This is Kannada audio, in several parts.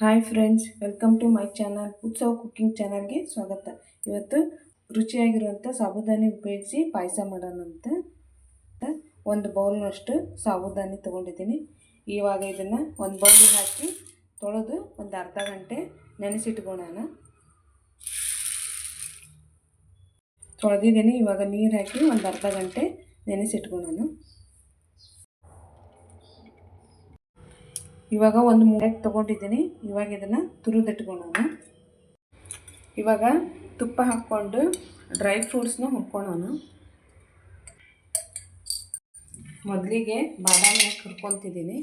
Hi friends, welcome to my channel. Utsava cooking ಚಾನಲ್ಗೆ ಸ್ವಾಗತ. ಇವತ್ತು ರುಚಿಯಾಗಿರುವಂಥ ಸಾಬುದಾನಿ ಉಪಯೋಗಿಸಿ ಪಾಯಸ ಮಾಡೋಣಂತ. ಒಂದು ಬೌಲ್ನಷ್ಟು ಸಾಬುದಾನಿ ತೊಗೊಂಡಿದ್ದೀನಿ. ಇವಾಗ ಇದನ್ನು ಒಂದು ಬೌಲಿಗೆ ಹಾಕಿ ತೊಳೆದು ಒಂದು ಅರ್ಧ ಗಂಟೆ ನೆನೆಸಿಟ್ಕೊಳ್ಳೋಣ. ತೊಳೆದಿದ್ದೀನಿ. ಇವಾಗ ನೀರು ಹಾಕಿ ಒಂದು ಅರ್ಧ ಗಂಟೆ ನೆನೆಸಿಟ್ಕೊಳ್ಳೋಣ. ಇವಾಗ ಒಂದು ಮೂಡೆಗೆ ತೊಗೊಂಡಿದ್ದೀನಿ. ಇವಾಗ ಇದನ್ನು ತುರಿದಿಟ್ಕೊಳ್ಳೋಣ. ಇವಾಗ ತುಪ್ಪ ಹಾಕ್ಕೊಂಡು ಡ್ರೈ ಫ್ರೂಟ್ಸ್ನ ಹುರ್ಕೊಳ್ಳೋಣ. ಮೊದಲಿಗೆ ಬಾದಾಮಿ ಹುರ್ಕೊತಿದ್ದೀನಿ.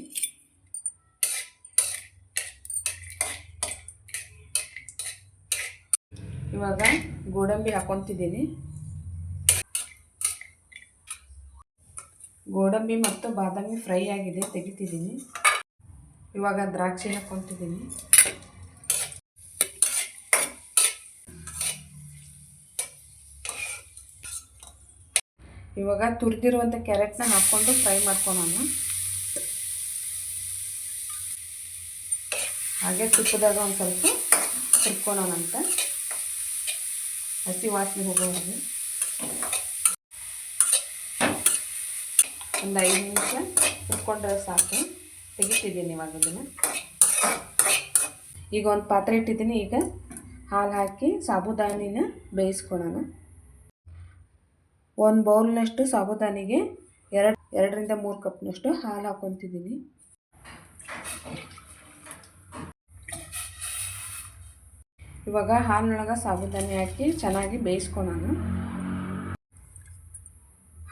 ಇವಾಗ ಗೋಡಂಬಿ ಹಾಕ್ಕೊತಿದ್ದೀನಿ. ಗೋಡಂಬಿ ಮತ್ತು ಬಾದಾಮಿ ಫ್ರೈ ಆಗಿದೆ, ತೆಗಿತಿದ್ದೀನಿ. ಇವಾಗ ದ್ರಾಕ್ಷಿ ಹಾಕ್ಕೊತಿದ್ದೀನಿ. ಇವಾಗ ತುರಿದಿರುವಂಥ ಕ್ಯಾರೆಟ್ನ ಹಾಕ್ಕೊಂಡು ಫ್ರೈ ಮಾಡ್ಕೊಳ್ಳೋಣ. ಹಾಗೆ ತುಪ್ಪದಾಗ ಒಂದು ಸ್ವಲ್ಪ ಹುರ್ಕೊಳ್ಳೋಣ ಅಂತ, ಹಸಿ ವಾಸನೆ ಹೋಗೋದು. ಒಂದು 5 ನಿಮಿಷ ಹುರ್ಕೊಂಡ್ರೆ ಸಾಕು. ತೆಗಿತಿದ್ದೀನಿ ಇವಾಗ ಇದನ್ನು. ಈಗ ಒಂದು ಪಾತ್ರೆ ಇಟ್ಟಿದ್ದೀನಿ. ಈಗ ಹಾಲು ಹಾಕಿ ಸಾಬುದಾನಿನ ಬೇಯಿಸ್ಕೊಳ್ಳೋಣ. ಒಂದು ಬೌಲ್ನಷ್ಟು ಸಾಬುದಾನಿಗೆ 2ರಿಂದ 3 ಕಪ್ನಷ್ಟು ಹಾಲು ಹಾಕ್ಕೊತಿದ್ದೀನಿ. ಇವಾಗ ಹಾಲಿನೊಳಗೆ ಸಾಬುದಾನಿ ಹಾಕಿ ಚೆನ್ನಾಗಿ ಬೇಯಿಸ್ಕೊಳ್ಳೋಣ.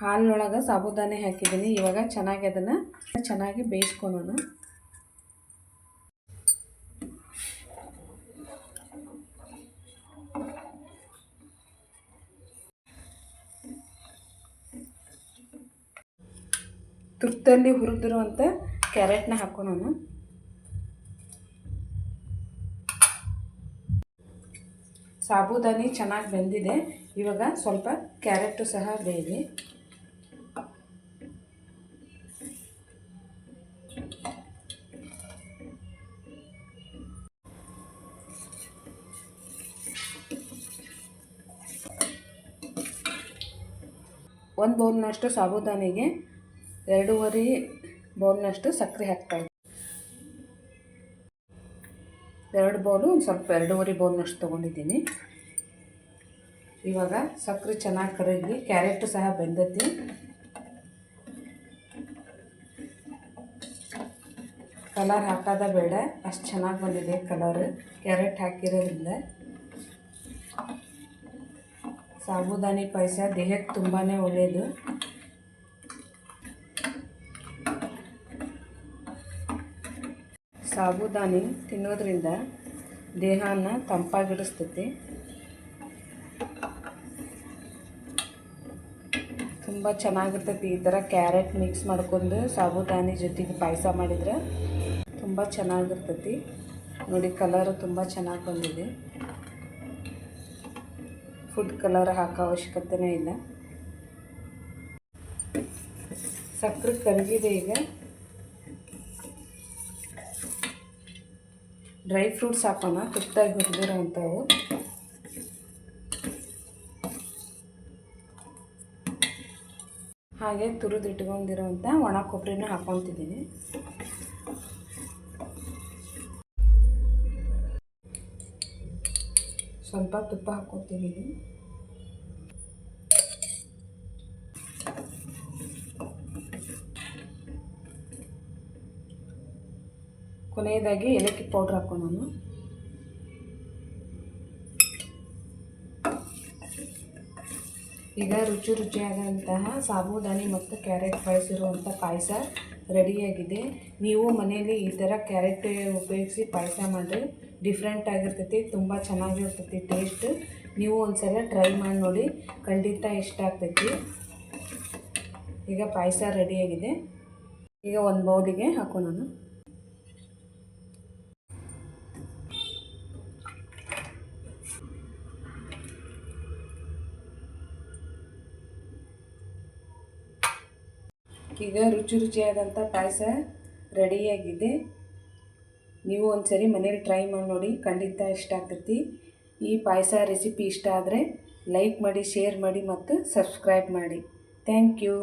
ಹಾಲಿನೊಳಗೆ ಸಾಬುದಾನಿ ಹಾಕಿದ್ದೀನಿ. ಇವಾಗ ಚೆನ್ನಾಗಿ ಬೇಯಿಸ್ಕೊಳ್ಳೋಣ. ತುಪ್ಪದಲ್ಲಿ ಹುರಿದಿರುವಂಥ ಕ್ಯಾರೆಟ್ನ ಹಾಕೋಣ. ಸಾಬುದಾನಿ ಚೆನ್ನಾಗಿ ಬೆಂದಿದೆ. ಇವಾಗ ಸ್ವಲ್ಪ ಕ್ಯಾರೆಟು ಸಹ ಬೇಯಿದೆ. ಒಂದು ಬೌಲ್ನಷ್ಟು ಸಾಬುದಾನಿಗೆ 2.5 ಬೌಲ್ನಷ್ಟು ಸಕ್ಕರೆ ಹಾಕ್ತಾಯಿದ್ದೀನಿ. 2 ಬೌಲು ಒಂದು ಸ್ವಲ್ಪ 2.5 ಬೌಲ್ನಷ್ಟು ತೊಗೊಂಡಿದ್ದೀನಿ. ಇವಾಗ ಸಕ್ಕರೆ ಚೆನ್ನಾಗಿ ಕರಗಿ ಕ್ಯಾರೆಟು ಸಹ ಬೆಂದೈತಿ. ಕಲರ್ ಹಾಕೋದ ಬೇಡ, ಅಷ್ಟು ಚೆನ್ನಾಗಿ ಬಂದಿದೆ ಕಲರ್ ಕ್ಯಾರೆಟ್ ಹಾಕಿರೋದ್ರಿಂದ. ಸಾಬುದಾನಿ ಪಾಯಸ ದೇಹಕ್ಕೆ ತುಂಬಾ ಒಳ್ಳೆಯದು. ಸಾಬುದಾನಿ ತಿನ್ನೋದ್ರಿಂದ ದೇಹನ ತಂಪಾಗಿಡಿಸ್ತೈತಿ. ತುಂಬ ಚೆನ್ನಾಗಿರ್ತೈತಿ. ಈ ಥರ ಕ್ಯಾರೆಟ್ ಮಿಕ್ಸ್ ಮಾಡ್ಕೊಂಡು ಸಾಬುದಾನಿ ಜೊತೆಗೆ ಪಾಯಸ ಮಾಡಿದರೆ ತುಂಬ ಚೆನ್ನಾಗಿರ್ತೈತಿ. ನೋಡಿ, ಕಲರು ತುಂಬ ಚೆನ್ನಾಗಿ ಬಂದಿದೆ. ಫುಡ್ ಕಲರ್ ಹಾಕೋ ಅವಶ್ಯಕತೆನೇ ಇಲ್ಲ. ಸಕ್ಕರೆ ಕರಗಿದೆ. ಈಗ ಡ್ರೈ ಫ್ರೂಟ್ಸ್ ಹಾಕೋಣ. ತುಪ್ಪದಾಗಿ ಹುರಿದಿರೋವಂಥವು. ಹಾಗೆ ತುರಿದಿಟ್ಕೊಂಡಿರೋವಂಥ ಒಣ ಕೊಬ್ಬರಿನ ಹಾಕ್ಕೊತಿದ್ದೀನಿ. ಸ್ವಲ್ಪ ತುಪ್ಪ ಹಾಕ್ಕೊತಿದ್ದೀನಿ. ಕೊನೆಯದಾಗಿ ಏಲಕ್ಕಿ ಪೌಡ್ರ್ ಹಾಕೋಣ. ಈಗ ರುಚಿಯಾದಂತಹ ಸಾಬುದಾನಿ ಮತ್ತು ಕ್ಯಾರೆಟ್ ಬಳಸಿರುವಂಥ ಪಾಯಸ ರೆಡಿಯಾಗಿದೆ. ನೀವು ಮನೆಯಲ್ಲಿ ಈ ಥರ ಕ್ಯಾರೆಟ್ ಉಪಯೋಗಿಸಿ ಪಾಯಸ ಮಾಡಿರಿ. ಡಿಫ್ರೆಂಟ್ ಆಗಿರ್ತೈತಿ, ತುಂಬ ಚೆನ್ನಾಗಿರ್ತೈತಿ ಟೇಸ್ಟ್. ನೀವು ಒಂದ್ಸಲ ಟ್ರೈ ಮಾಡಿ ನೋಡಿ, ಖಂಡಿತ ಇಷ್ಟ ಆಗ್ತೈತಿ. ಈಗ ಪಾಯಸ ರೆಡಿಯಾಗಿದೆ. ಈಗ ಒಂದು ಬೌಲಿಗೆ ಹಾಕೋಣ. ಈಗ ರುಚಿಯಾದಂಥ ಪಾಯಸ ರೆಡಿಯಾಗಿದೆ. ನೀವು ಒಂದ್ಸರಿ ಮನೇಲಿ ಟ್ರೈ ಮಾಡಿ ನೋಡಿ, ಖಂಡಿತ ಇಷ್ಟ ಆಗ್ತೈತಿ. ಈ ಪಾಯಸ ರೆಸಿಪಿ ಇಷ್ಟ ಆದರೆ ಲೈಕ್ ಮಾಡಿ, ಶೇರ್ ಮಾಡಿ ಮತ್ತು ಸಬ್ಸ್ಕ್ರೈಬ್ ಮಾಡಿ. Thank you.